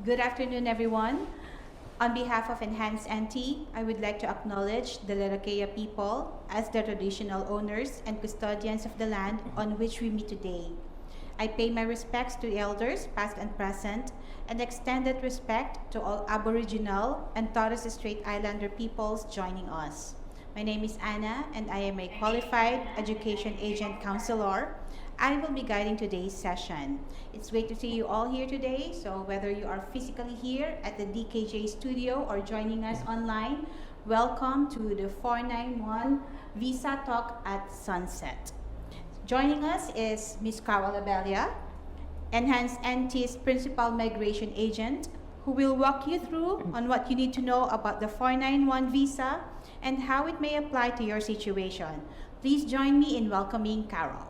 Good afternoon, everyone. On behalf of Enhanced NT, I would like to acknowledge the Larraquea people as the traditional owners and custodians of the land on which we meet today. I pay my respects to elders, past and present, and extend that respect to all Aboriginal and Torres Strait Islander peoples joining us. My name is Anna, and I am a qualified education agent counselor. I will be guiding today's session. It's great to see you all here today, so whether you are physically here at the DKJ studio or joining us online, welcome to the 491 Visa Talk at Sunset. Joining us is Ms. Carol Abella, Enhanced NT's Principal Migration Agent, who will walk you through on what you need to know about the 491 visa and how it may apply to your situation. Please join me in welcoming Carol.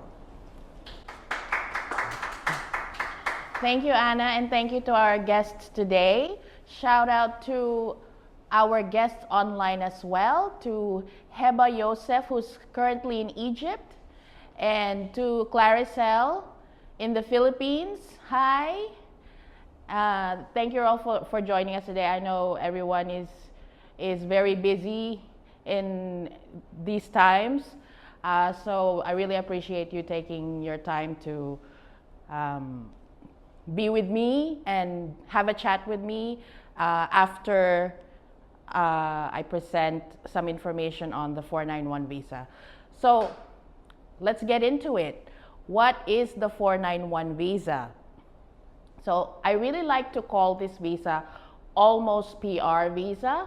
Thank you, Anna, and thank you to our guests today. Shout out to our guests online as well, to Heba Yosef, who's currently in Egypt, and to Claricel in the Philippines. Hi. Thank you all for joining us today. I know everyone is very busy in these times, so I really appreciate you taking your time to be with me and have a chat with me after I present some information on the 491 visa. So let's get into it. What is the 491 visa? So I really like to call this visa almost PR visa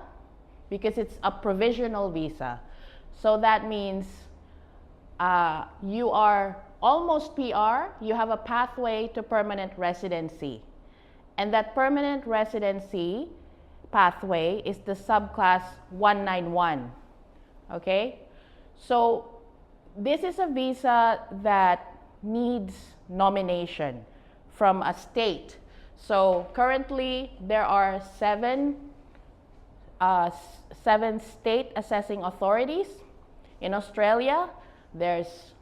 because it's a provisional visa. So that means you are almost PR, you have a pathway to permanent residency. And that permanent residency pathway is the subclass 191. Okay? So this is a visa that needs nomination from a state. So currently there are seven state assessing authorities. In Australia, there's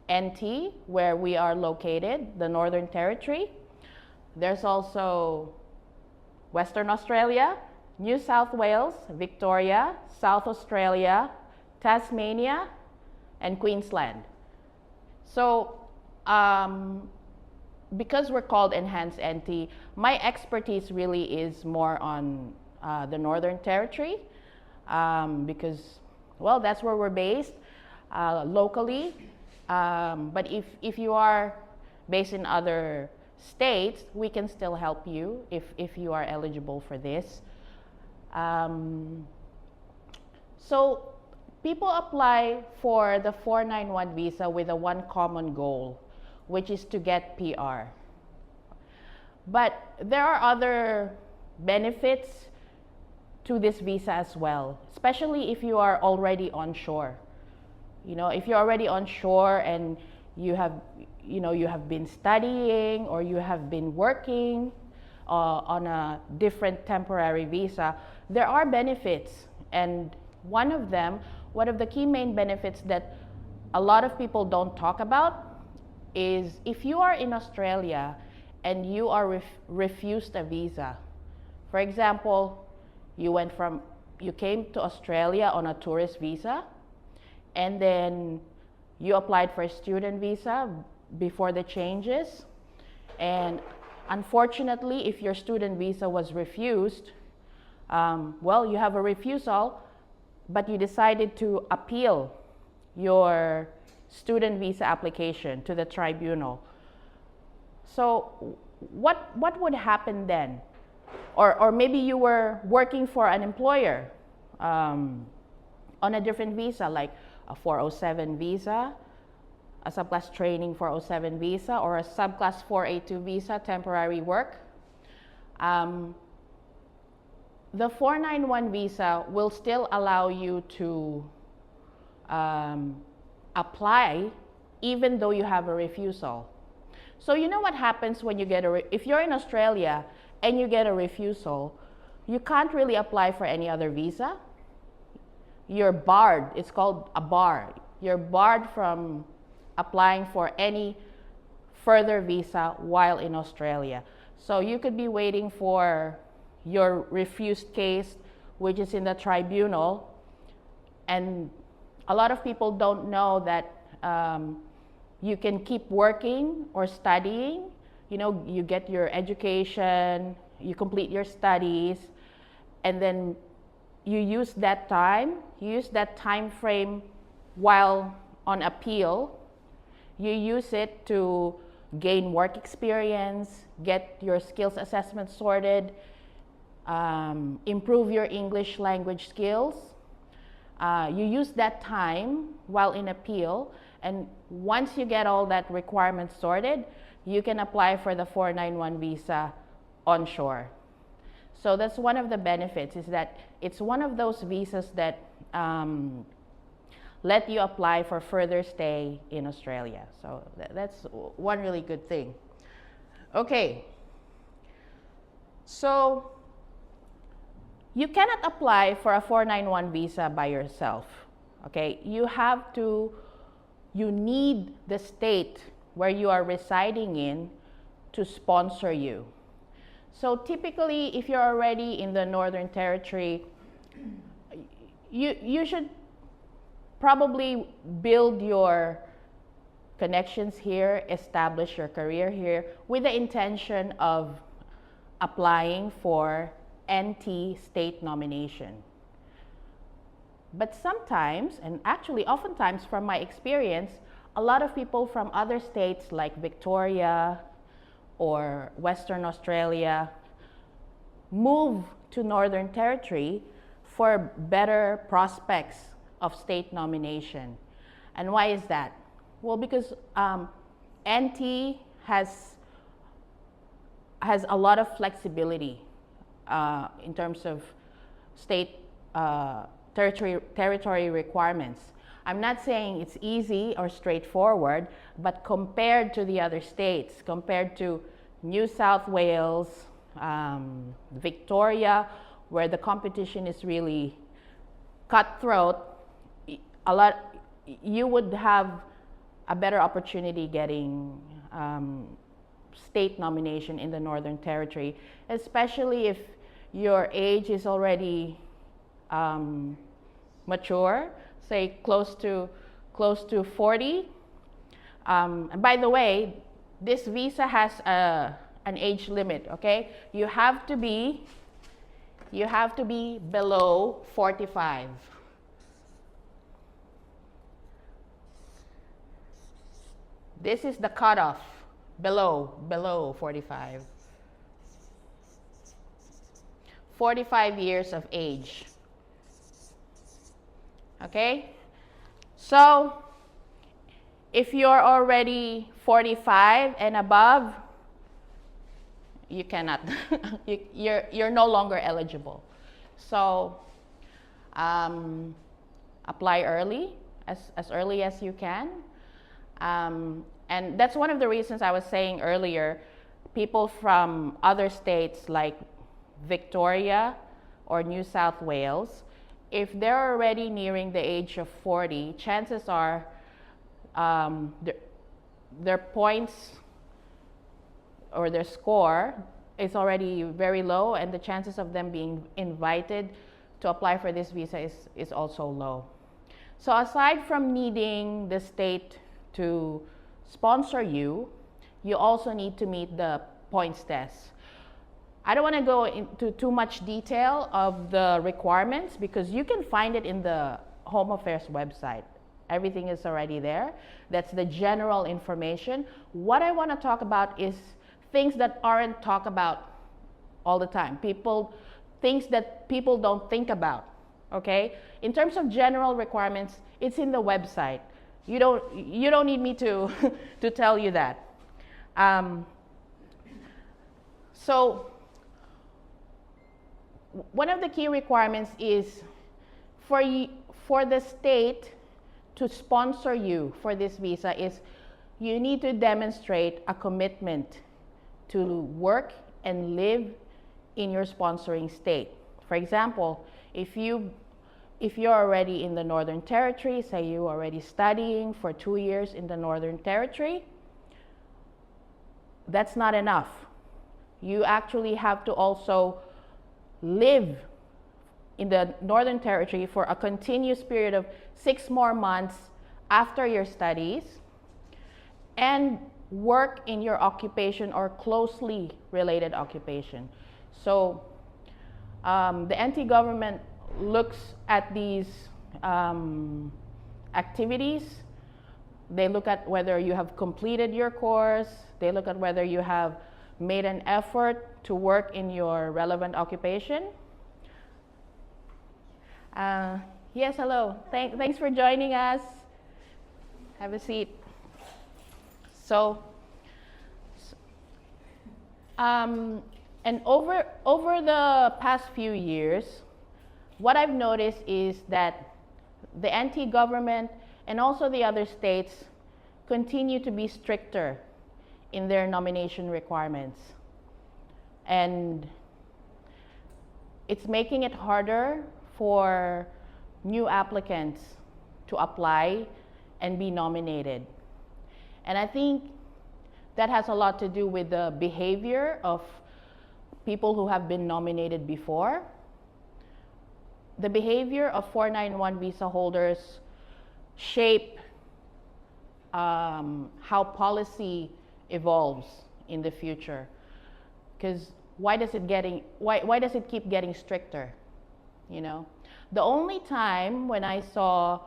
NT, where we are located, the Northern Territory. There's also Western Australia, New South Wales, Victoria, South Australia, Tasmania, and Queensland. So because we're called Enhanced NT, my expertise really is more on the Northern Territory because, well, that's where we're based locally. But if you are based in other states, we can still help you if you are eligible for this. So people apply for the 491 visa with a one common goal, which is to get PR. But there are other benefits to this visa as well, especially if you are already onshore. You know, if you're already onshore and you have been studying or you have been working on a different temporary visa, there are benefits. And one of the key main benefits that a lot of people don't talk about is if you are in Australia and you are refused a visa. For example, you came to Australia on a tourist visa, and then you applied for a student visa before the changes. And unfortunately, if your student visa was refused, well, you have a refusal, but you decided to appeal your student visa application to the tribunal. So what would happen then? Or maybe you were working for an employer on a different visa, like a 407 visa, a subclass training 407 visa, or a subclass 482 visa, temporary work. The 491 visa will still allow you to apply even though you have a refusal. So you know what happens when you get if you're in Australia and you get a refusal, you can't really apply for any other visa. You're barred. It's called a bar. You're barred from applying for any further visa while in Australia. So you could be waiting for your refused case, which is in the tribunal, and a lot of people don't know that you can keep working or studying. You know, you get your education, you complete your studies, and then you use that time frame while on appeal. You use it to gain work experience, get your skills assessment sorted, improve your English language skills. You use that time while in appeal, and once you get all that requirements sorted, you can apply for the 491 visa onshore. So that's one of the benefits, is that it's one of those visas that let you apply for further stay in Australia. So that's one really good thing. Okay, so you cannot apply for a 491 visa by yourself. Okay, you need the state where you are residing in to sponsor you. So typically, if you're already in the Northern Territory, you should probably build your connections here, establish your career here with the intention of applying for NT state nomination. But sometimes, and actually oftentimes from my experience, a lot of people from other states like Victoria or Western Australia move to Northern Territory for better prospects of state nomination. And why is that? Well, because NT has a lot of flexibility in terms of state territory requirements. I'm not saying it's easy or straightforward, but compared to the other states, compared to New South Wales, Victoria, where the competition is really cutthroat, you would have a better opportunity getting state nomination in the Northern Territory, especially if your age is already mature, say close to 40. And by the way, this visa has an age limit. Okay, you have to be below 45. This is the cutoff, below 45. 45 years of age. Okay? So, if you're already 45 and above, you cannot, you're no longer eligible. So, apply early, as early as you can. And that's one of the reasons I was saying earlier, people from other states like Victoria or New South Wales, if they're already nearing the age of 40, chances are their points or their score is already very low, and the chances of them being invited to apply for this visa is also low. So aside from needing the state to sponsor you, you also need to meet the points test. I don't want to go into too much detail of the requirements because you can find it in the Home Affairs website. Everything is already there. That's the general information. What I want to talk about is things that aren't talked about all the time. Things that people don't think about, okay? In terms of general requirements, it's in the website. You don't need me to tell you that. So one of the key requirements is for the state to sponsor you for this visa is you need to demonstrate a commitment to work and live in your sponsoring state. For example, if you're already in the Northern Territory, say you're already studying for 2 years in the Northern Territory, that's not enough. You actually have to also live in the Northern Territory for a continuous period of 6 more months after your studies and work in your occupation or closely related occupation. So the NT government looks at these activities. They look at whether you have completed your course. They look at whether you have made an effort to work in your relevant occupation. Yes, hello. Thanks for joining us. Have a seat. So, and over the past few years, what I've noticed is that the NT government and also the other states continue to be stricter in their nomination requirements. And it's making it harder for new applicants to apply and be nominated. And I think that has a lot to do with the behavior of people who have been nominated before. The behavior of 491 visa holders shape how policy evolves in the future. Because why does it keep getting stricter? You know, the only time when I saw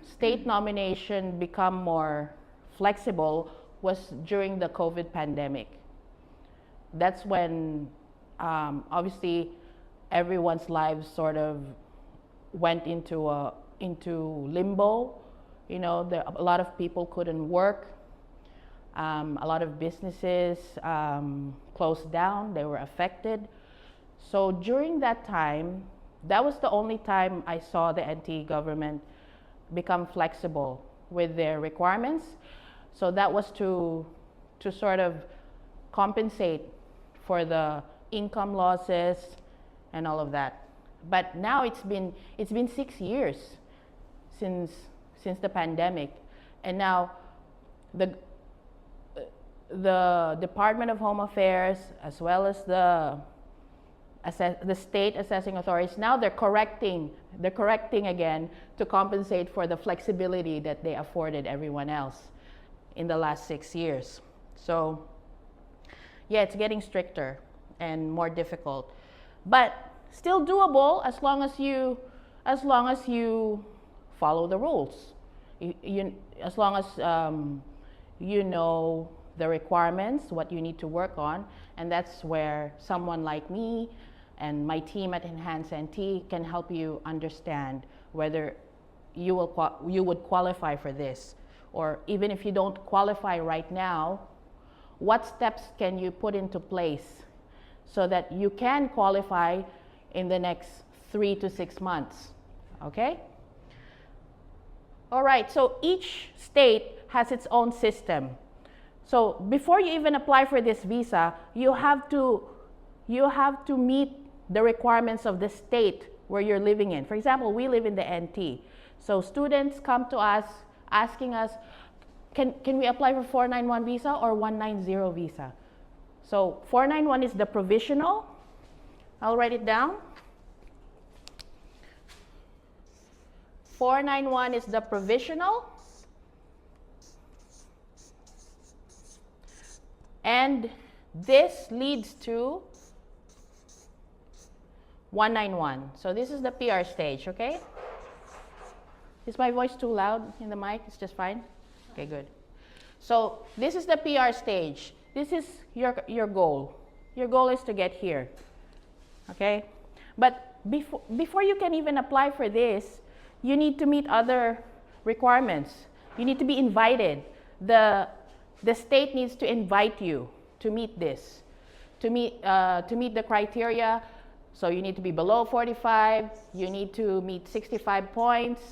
state nomination become more flexible was during the COVID pandemic. That's when obviously everyone's lives sort of went into limbo. You know, a lot of people couldn't work. A lot of businesses closed down. They were affected. So during that time, that was the only time I saw the NT government become flexible with their requirements. So that was to sort of compensate for the income losses and all of that. But now it's been 6 years since the pandemic, and now the Department of Home Affairs as well as the state assessing authorities, now they're correcting again to compensate for the flexibility that they afforded everyone else in the last 6 years. So yeah, it's getting stricter and more difficult, but still doable as long as you follow the rules. As long as you know the requirements, what you need to work on, and that's where someone like me and my team at Enhance NT can help you understand whether you would qualify for this, or even if you don't qualify right now, what steps can you put into place so that you can qualify in the next 3 to 6 months, okay? All right, so each state has its own system. So before you even apply for this visa, you have to meet the requirements of the state where you're living in. For example, we live in the NT. So students come to us asking us, can we apply for 491 visa or 190 visa? So 491 is the provisional. I'll write it down. 491 is the provisional. And this leads to 191. So this is the PR stage, okay? Is my voice too loud in the mic? It's just fine? Okay, good. So this is the PR stage. This is your goal. Your goal is to get here, okay? But before you can even apply for this, you need to meet other requirements. You need to be invited. The state needs to invite you to meet this, to meet the criteria. So you need to be below 45. You need to meet 65 points.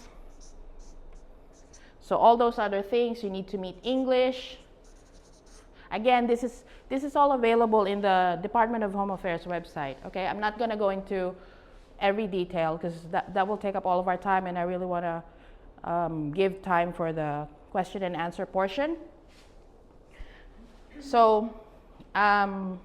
So all those other things, you need to meet English. Again, this is all available in the Department of Home Affairs website. Okay, I'm not going to go into every detail because that will take up all of our time, and I really want to give time for the question and answer portion. So In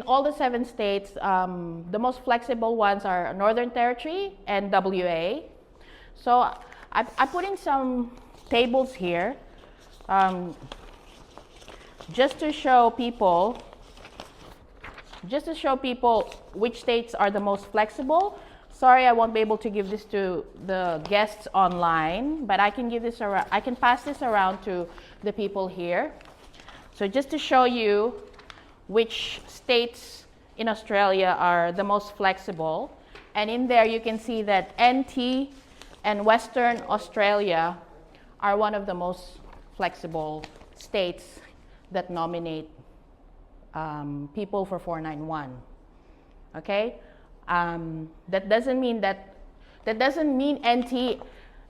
all the 7 states, the most flexible ones are Northern Territory and WA. So I put in some tables here just to show people which states are the most flexible. Sorry, I won't be able to give this to the guests online, but I can give this around. I can pass this around to the people here. So just to show you which states in Australia are the most flexible, and in there you can see that NT and Western Australia are one of the most flexible states that nominate people for 491. Okay, that doesn't mean NT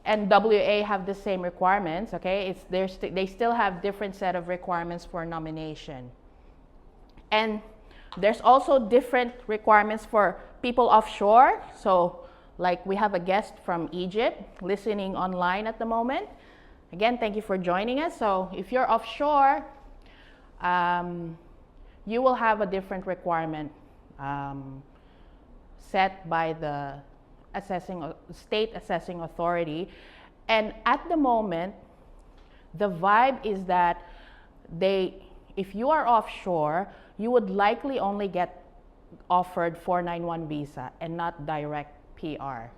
and WA have the same requirements. Okay, they still have different set of requirements for nomination, and there's also different requirements for people offshore. So, like we have a guest from Egypt listening online at the moment. Again, thank you for joining us. So, if you're offshore, you will have a different requirement set by the state assessing authority. And at the moment, the vibe is that if you are offshore, you would likely only get offered 491 visa and not direct PR.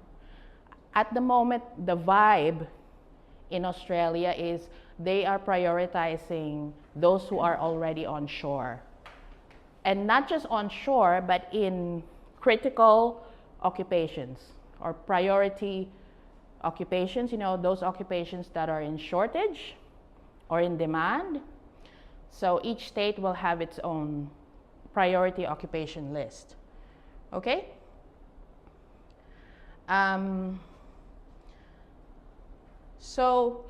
At the moment, the vibe in Australia is they are prioritizing those who are already onshore. And not just onshore, but in critical occupations or priority occupations, those occupations that are in shortage or in demand. So each state will have its own priority occupation list. Okay? So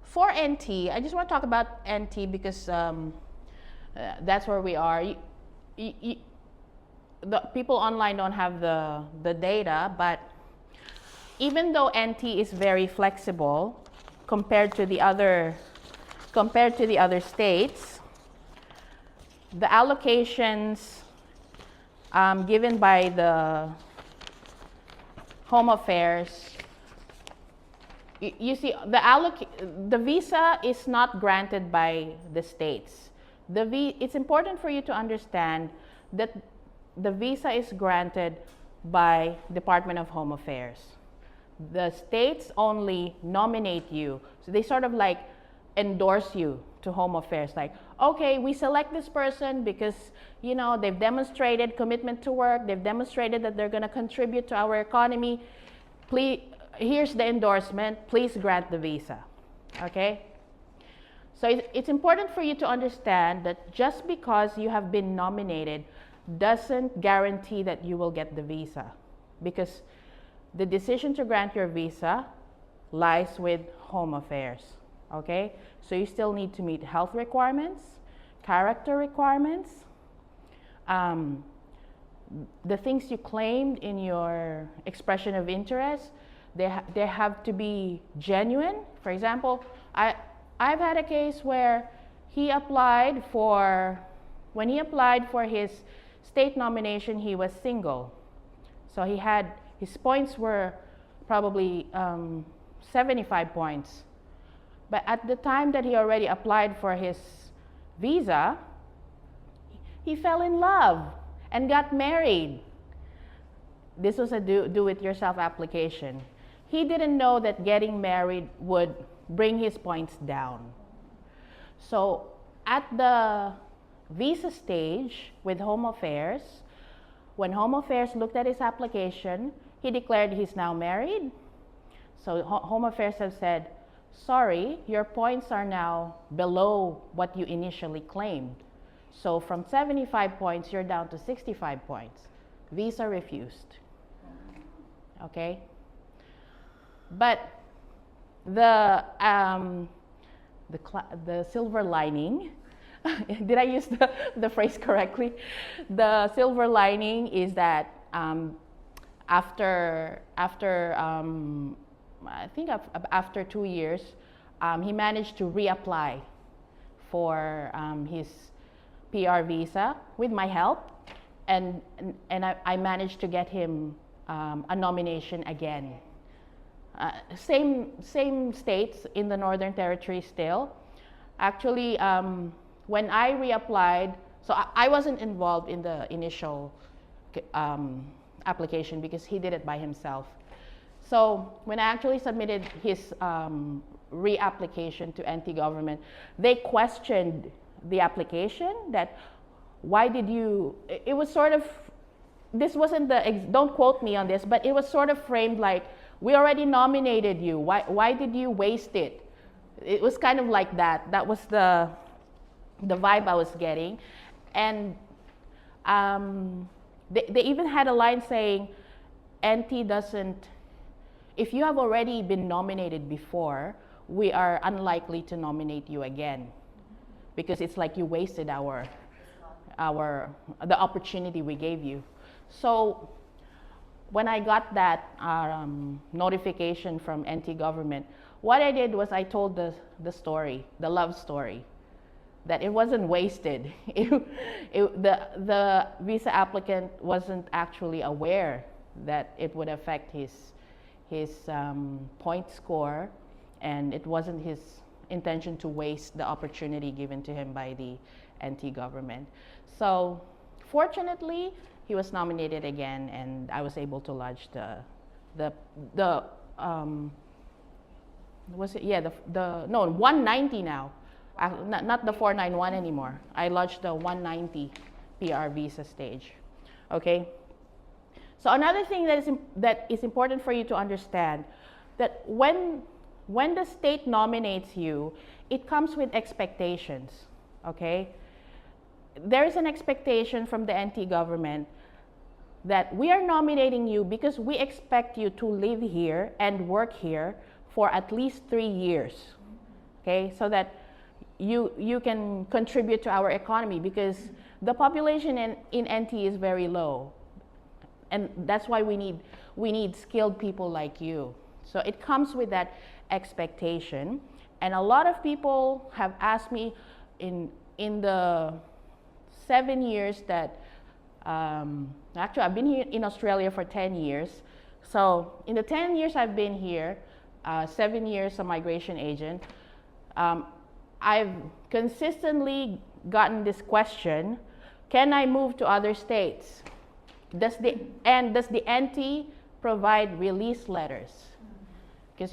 for NT, I just want to talk about NT because that's where we are. The people online don't have the data, but even though NT is very flexible compared to the other states, the allocations given by the Home Affairs, you see, the visa is not granted by the states. It's important for you to understand that the visa is granted by Department of Home Affairs. The states only nominate you. So they sort of like endorse you to Home Affairs. Like, okay, we select this person because, they've demonstrated commitment to work. They've demonstrated that they're going to contribute to our economy. Please, here's the endorsement. Please grant the visa. Okay? So it's important for you to understand that just because you have been nominated doesn't guarantee that you will get the visa, because the decision to grant your visa lies with Home Affairs. Okay? So you still need to meet health requirements, character requirements, the things you claimed in your expression of interest, they have to be genuine. For example, I've had a case where when he applied for his state nomination, he was single. So his points were probably 75 points. But at the time that he already applied for his visa, he fell in love and got married. This was a do-it-yourself application. He didn't know that getting married would bring his points down. So at the visa stage with Home Affairs, when Home Affairs looked at his application, he declared he's now married. So Home Affairs have said, sorry, your points are now below what you initially claimed. So from 75 points, you're down to 65 points. Visa refused. Okay? But the silver lining, did I use the phrase correctly? The silver lining is that after I think after 2 years, he managed to reapply for his PR visa with my help, and I managed to get him a nomination again. Same states in the Northern Territory still. Actually, when I reapplied, so I wasn't involved in the initial application because he did it by himself. So when I actually submitted his reapplication to NT government, they questioned the application, that why did you, it was sort of, this wasn't the, don't quote me on this, but it was sort of framed like, we already nominated you, why did you waste it? It was kind of like that. That was the vibe I was getting. And they even had a line saying, NT doesn't, if you have already been nominated before, we are unlikely to nominate you again, because it's like you wasted the opportunity we gave you. So when I got that notification from NT government, what I did was I told the story, the love story, that it wasn't wasted. The visa applicant wasn't actually aware that it would affect his point score, and it wasn't his intention to waste the opportunity given to him by the NT government. So fortunately, he was nominated again, and I was able to lodge the 190 now, not the 491 anymore. I lodged the 190 PR visa stage. Okay. So another thing that is important for you to understand, that when the state nominates you, it comes with expectations. Okay. There is an expectation from the NT government that we are nominating you because we expect you to live here and work here for at least 3 years, okay, so that you can contribute to our economy, because the population in NT is very low, and that's why we need skilled people like you. So it comes with that expectation, and a lot of people have asked me in the 7 years that actually I've been here in Australia for 10 years. So in the 10 years I've been here, 7 years a migration agent, I've consistently gotten this question: can I move to other states? Does the NT provide release letters? Because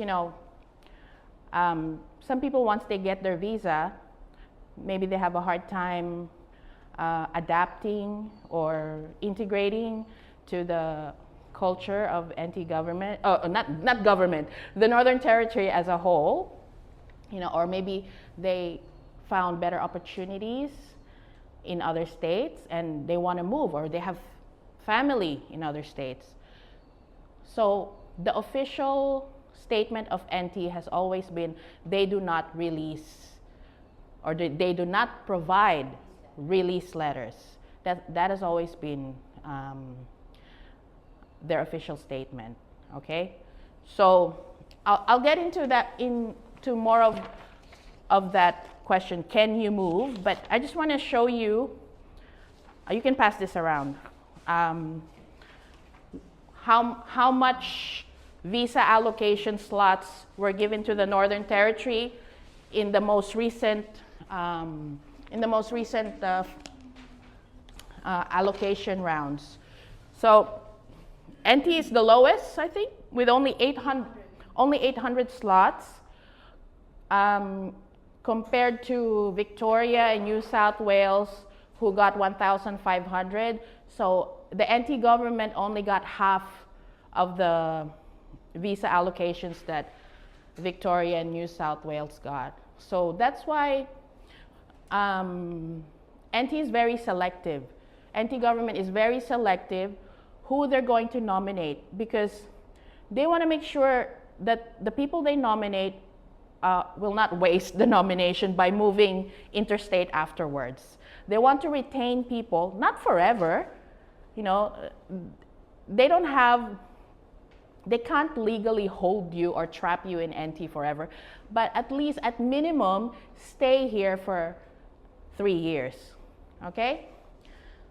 some people, once they get their visa, maybe they have a hard time adapting or integrating to the culture of NT government, not government, the Northern Territory as a whole, or maybe they found better opportunities in other states and they want to move, or they have family in other states. So the official statement of NT has always been they do not release, or they do not provide release letters. That has always been their official statement. Okay, so I'll get into that, into more of that question, can you move? But I just want to show you. You can pass this around. How much visa allocation slots were given to the Northern Territory in the most recent allocation rounds. So NT is the lowest, I think, with only 800 slots, compared to Victoria and New South Wales, who got 1,500. So the NT government only got half of the visa allocations that Victoria and New South Wales got. So that's why NT is very selective. NT government is very selective who they're going to nominate, because they want to make sure that the people they nominate will not waste the nomination by moving interstate afterwards. They want to retain people, not forever. They don't have they can't legally hold you or trap you in NT forever, but at least at minimum, stay here for 3 years, okay?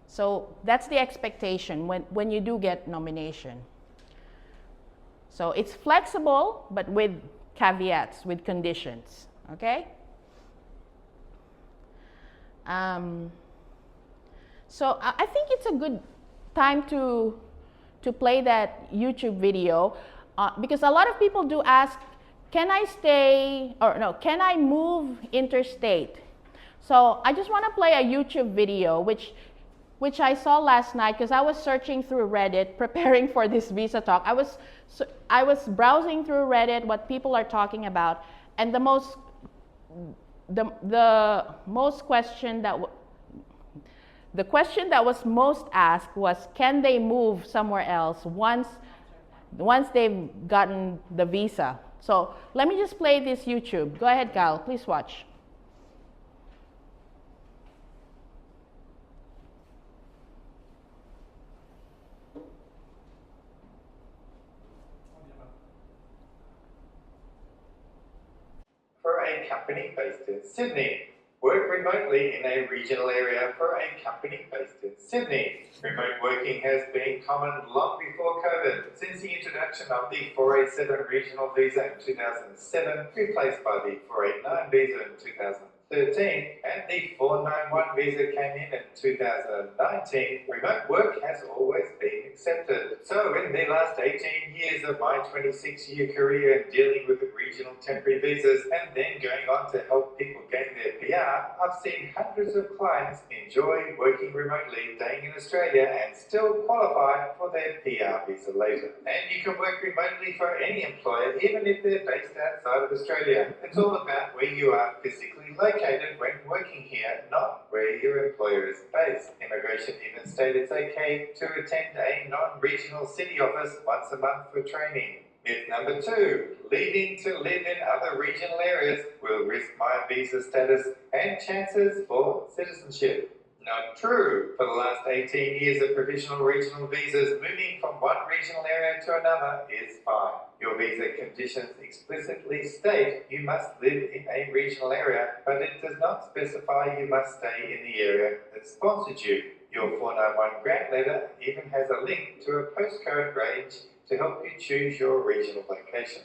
So that's the expectation when you do get nomination. So it's flexible, but with caveats, with conditions, okay? So I think it's a good time to play that YouTube video because a lot of people do ask, can I stay, or no, can I move interstate? So I just want to play a YouTube video which I saw last night because I was searching through Reddit preparing for this visa talk. I was browsing through Reddit what people are talking about, and the most question that was most asked was, can they move somewhere else once they've gotten the visa? So let me just play this YouTube. Go ahead, Gal, please watch. For a company based in Sydney. Work remotely in a regional area for a company based in Sydney. Remote working has been common long before COVID, since the introduction of the 487 regional visa in 2007, replaced by the 489 visa in 2013, and the 491 visa came in 2019, remote work has always been accepted. So in the last 18 years of my 26-year career in dealing with the regional temporary visas and then going on to help people gain their PR, I've seen hundreds of clients enjoy working remotely, staying in Australia and still qualify for their PR visa later. And you can work remotely for any employer, even if they're based outside of Australia. It's all about where you are physically located when working here, not where your employer is based. Immigration even stated it's okay to attend a non-regional city office once a month for training. Myth number 2, leaving to live in other regional areas will risk my visa status and chances for citizenship. Not true. For the last 18 years of provisional regional visas, moving from one regional area to another is fine. Your visa conditions explicitly state you must live in a regional area, but it does not specify you must stay in the area that sponsored you. Your 491 grant letter even has a link to a postcode range to help you choose your regional location.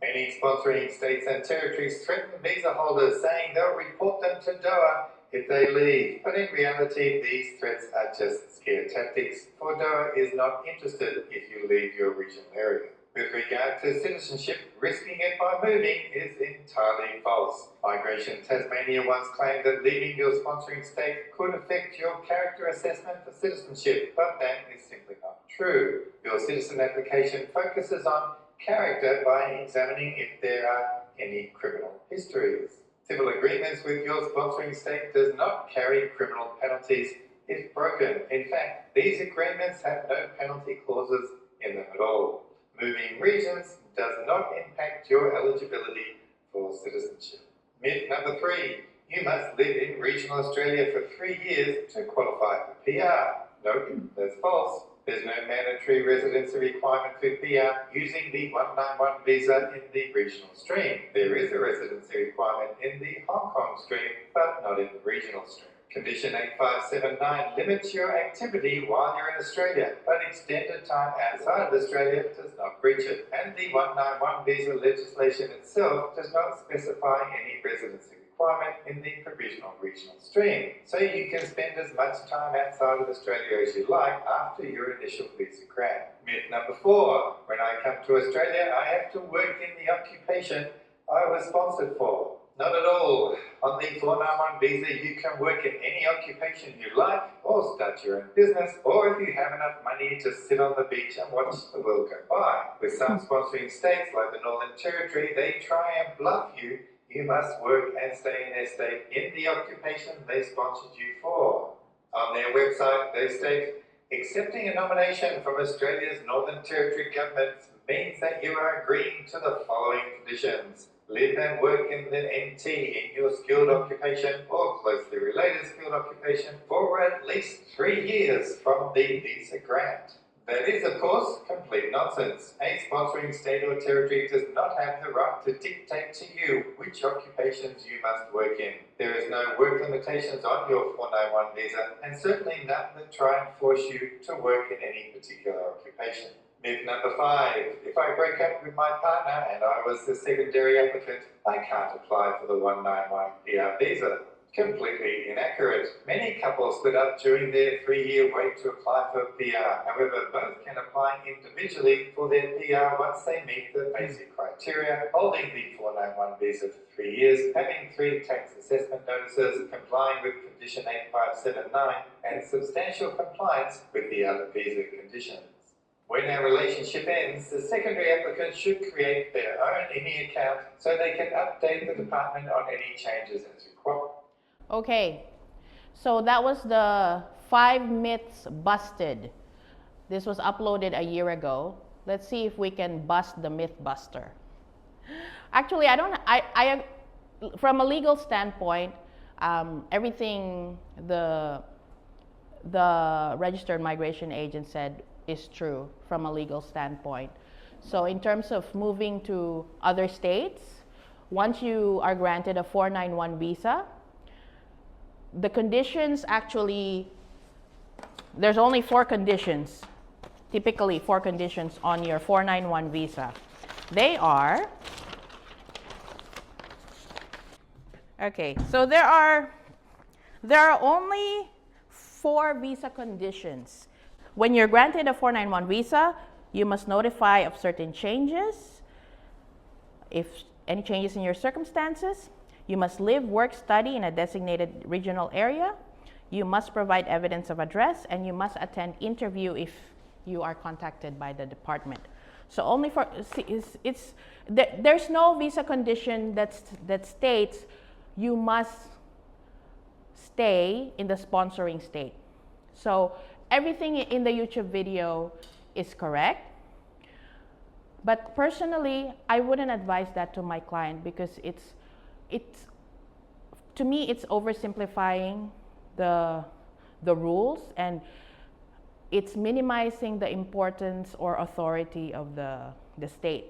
Many sponsoring states and territories threaten visa holders, saying they'll report them to DOA if they leave. But in reality, these threats are just scare tactics, for DOA is not interested if you leave your regional area. With regard to citizenship, risking it by moving is entirely false. Migration Tasmania once claimed that leaving your sponsoring state could affect your character assessment for citizenship, but that is simply not true. Your citizen application focuses on character by examining if there are any criminal histories. Civil agreements with your sponsoring state does not carry criminal penalties if broken. In fact, these agreements have no penalty clauses in them at all. Moving regions does not impact your eligibility for citizenship. Myth number 3, you must live in regional Australia for 3 years to qualify for PR. Nope, that's false. There's no mandatory residency requirement for PR using the 191 visa in the regional stream. There is a residency requirement in the Hong Kong stream, but not in the regional stream. Condition 8579 limits your activity while you're in Australia, but extended time outside of Australia does not breach it. And the 191 visa legislation itself does not specify any residency requirement in the provisional regional stream. So you can spend as much time outside of Australia as you like after your initial visa grant. Myth number 4, when I come to Australia, I have to work in the occupation I was sponsored for. Not at all. On the 491 visa, you can work in any occupation you like, or start your own business, or if you have enough money to sit on the beach and watch the world go by. With some sponsoring states, like the Northern Territory, they try and bluff you. You must work and stay in their state in the occupation they sponsored you for. On their website, they state, accepting a nomination from Australia's Northern Territory government means that you are agreeing to the following conditions. Live and work in the NT in your skilled occupation or closely related skilled occupation for at least 3 years from the visa grant. That is, of course, complete nonsense. A sponsoring state or territory does not have the right to dictate to you which occupations you must work in. There is no work limitations on your 491 visa, and certainly none that try and force you to work in any particular occupation. Myth number 5. If I break up with my partner and I was the secondary applicant, I can't apply for the 191 PR visa. Completely inaccurate. Many couples split up during their 3-year wait to apply for PR. However, both can apply individually for their PR once they meet the basic criteria, holding the 491 visa for 3 years, having 3 tax assessment notices, complying with Condition 8579, and substantial compliance with the other visa conditions. When our relationship ends, the secondary applicant should create their own INI account so they can update the department on any changes as required. Okay, so that was the 5 myths busted. This was uploaded a year ago. Let's see if we can bust the myth buster. Actually, from a legal standpoint, everything the registered migration agent said is true from a legal standpoint. So in terms of moving to other states, once you are granted a 491 visa, the conditions actually, there's only 4 conditions, typically 4 conditions on your 491 visa. They are, okay, so there are only 4 visa conditions. When you're granted a 491 visa, you must notify of certain changes, if any changes in your circumstances. You must live, work, study in a designated regional area. You must provide evidence of address, and you must attend interview if you are contacted by the department. So only for, there's no visa condition that states you must stay in the sponsoring state. So everything in the YouTube video is correct. But personally, I wouldn't advise that to my client because to me, it's oversimplifying the rules, and it's minimizing the importance or authority of the state.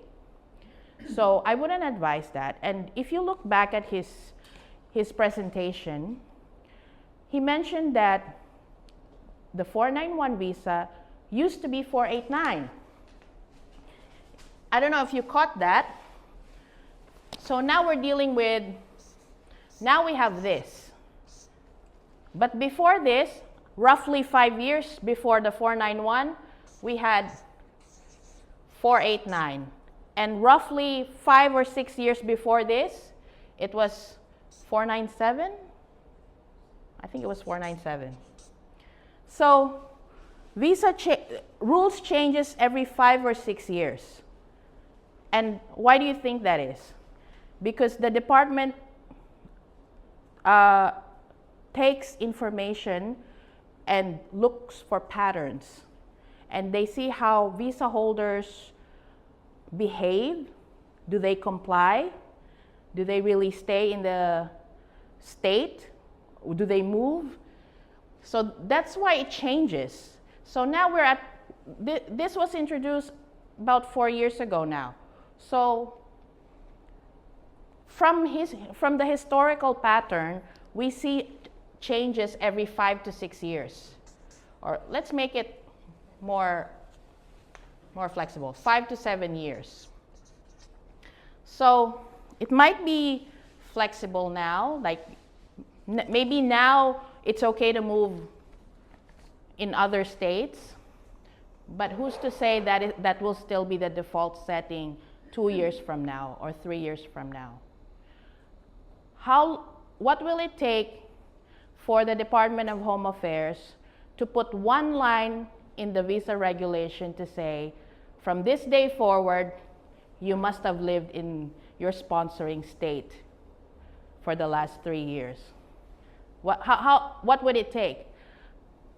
So I wouldn't advise that. And if you look back at his presentation, he mentioned that the 491 visa used to be 489. I don't know if you caught that. So now we're dealing with, now we have this. But before this, roughly 5 years before the 491, we had 489. And roughly 5 or 6 years before this, it was 497. I think it was 497. So rules changes every 5 or 6 years. And why do you think that is? Because the department takes information and looks for patterns. And they see how visa holders behave. Do they comply? Do they really stay in the state? Or do they move? So that's why it changes. So now we're at, this was introduced about 4 years ago now. So from the historical pattern, we see changes every 5 to 6 years. Or let's make it more flexible, 5 to 7 years. So it might be flexible now, like maybe now it's okay to move in other states, but who's to say that that will still be the default setting 2 years from now or 3 years from now? What will it take for the Department of Home Affairs to put one line in the visa regulation to say, from this day forward, you must have lived in your sponsoring state for the last 3 years? What would it take?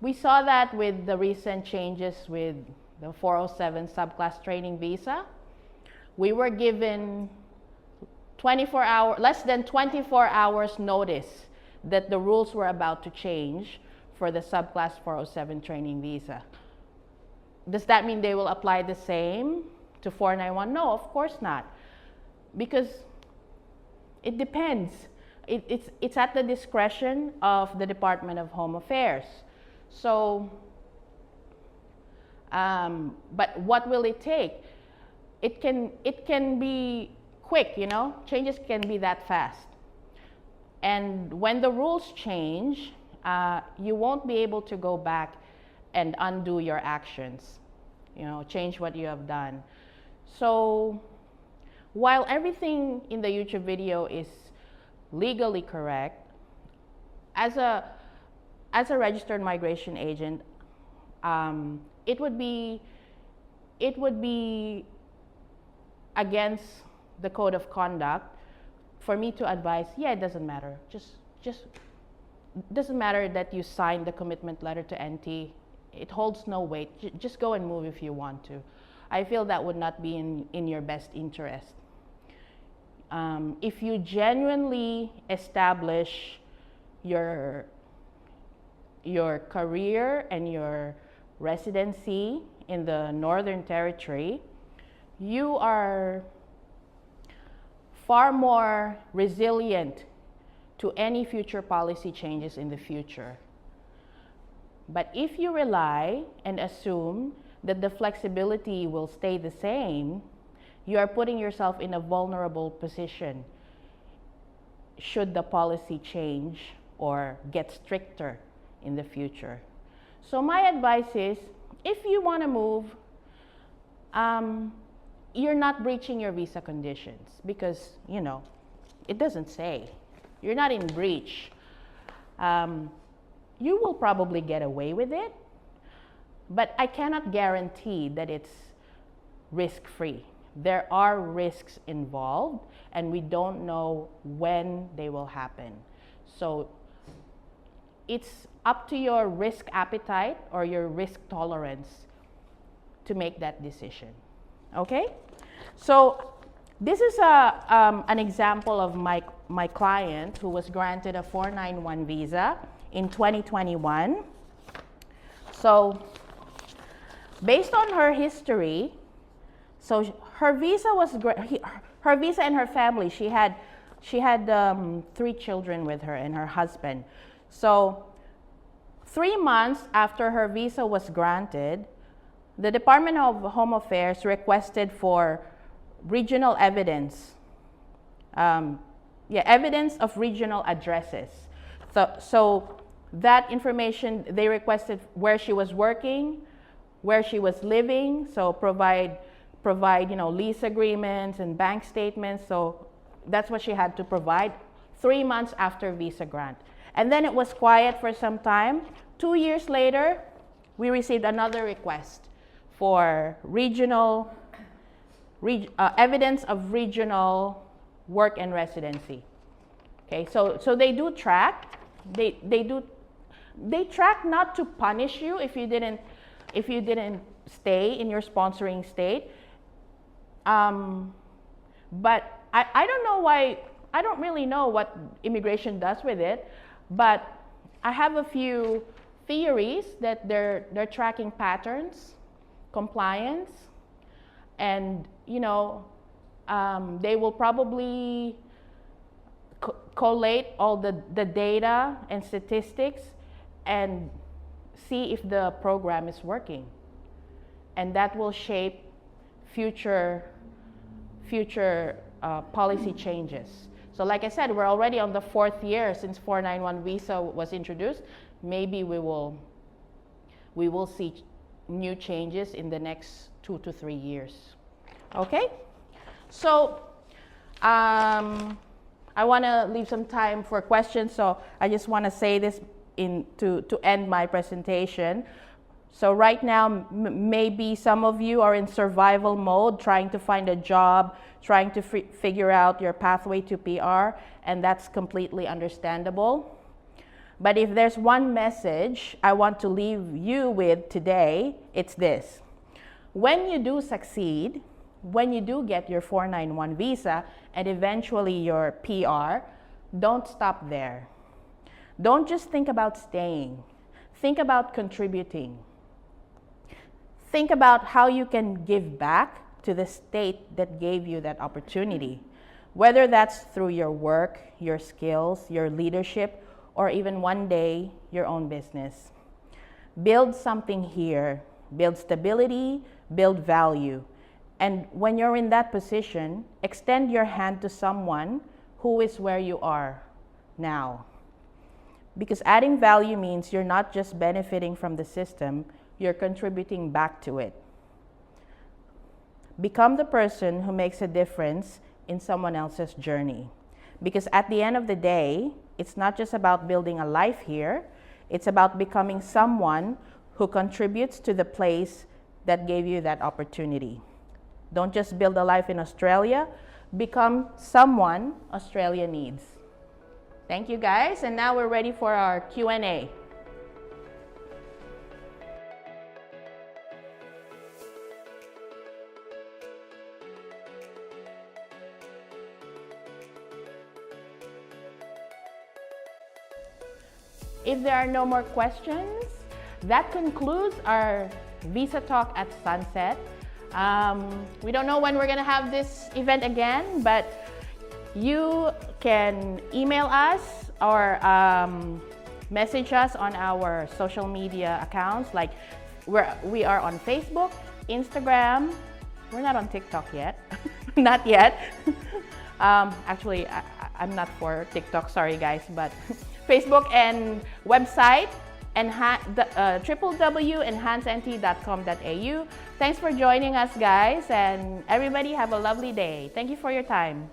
We saw that with the recent changes with the 407 subclass training visa. We were given less than 24 hours notice that the rules were about to change for the subclass 407 training visa. does that mean they will apply the same to 491? No, of course not. Because it depends. It's at the discretion of the Department of Home Affairs. So, but what will it take? It can be quick, you know, changes can be that fast. And when the rules change, you won't be able to go back and undo your actions, you know, change what you have done. So while everything in the YouTube video is legally correct, as a registered migration agent, it would be against the code of conduct for me to advise, yeah, it doesn't matter. Just doesn't matter that you signed the commitment letter to NT. It holds no weight. Just go and move if you want to. I feel that would not be in your best interest. If you genuinely establish your career and your residency in the Northern Territory, you are far more resilient to any future policy changes in the future. But if you rely and assume that the flexibility will stay the same, you are putting yourself in a vulnerable position should the policy change or get stricter in the future. So my advice is, if you want to move, you're not breaching your visa conditions because, you know, it doesn't say. You're not in breach. You will probably get away with it, but I cannot guarantee that it's risk-free. There are risks involved, and we don't know when they will happen. So it's up to your risk appetite or your risk tolerance to make that decision. Okay? So this is an example of my client who was granted a 491 visa in 2021. So based on her history, so her visa was her visa and her family. She had 3 children with her and her husband. So 3 months after her visa was granted, the Department of Home Affairs requested for regional evidence. Evidence of regional addresses. So that information, they requested where she was working, where she was living. So provide lease agreements and bank statements. So that's what she had to provide 3 months after visa grant. And then it was quiet for some time. 2 years later, we received another request for evidence of regional work and residency. Okay, so they do track. They track not to punish you if you didn't stay in your sponsoring state. But I don't know why. I don't really know what immigration does with it. But I have a few theories that they're tracking patterns, compliance, and they will probably collate all the data and statistics and see if the program is working, and that will shape future policy changes. So like I said, we're already on the 4th year since 491 visa was introduced. Maybe we will see new changes in the next 2 to 3 years. Okay? So I want to leave some time for questions, so I just want to say this to end my presentation. So right now, maybe some of you are in survival mode, trying to find a job, trying to figure out your pathway to PR, and that's completely understandable. But if there's one message I want to leave you with today, it's this. When you do succeed, when you do get your 491 visa and eventually your PR, don't stop there. Don't just think about staying. Think about contributing. think about how you can give back to the state that gave you that opportunity, whether that's through your work, your skills, your leadership, or even one day, your own business. Build something here, build stability, build value. And when you're in that position, extend your hand to someone who is where you are now. Because adding value means you're not just benefiting from the system, you're contributing back to it. Become the person who makes a difference in someone else's journey. Because at the end of the day, it's not just about building a life here, it's about becoming someone who contributes to the place that gave you that opportunity. Don't just build a life in Australia, become someone Australia needs. Thank you guys, and now we're ready for our Q&A. If there are no more questions, that concludes our Visa Talk at Sunset. We don't know when we're gonna have this event again, but you can email us or message us on our social media accounts. Like we are on Facebook, Instagram. We're not on TikTok yet, not yet. Actually, I'm not for TikTok, sorry guys, but Facebook and website and www.enhanceNT.com.au. Thanks for joining us, guys, and everybody have a lovely day. Thank you for your time.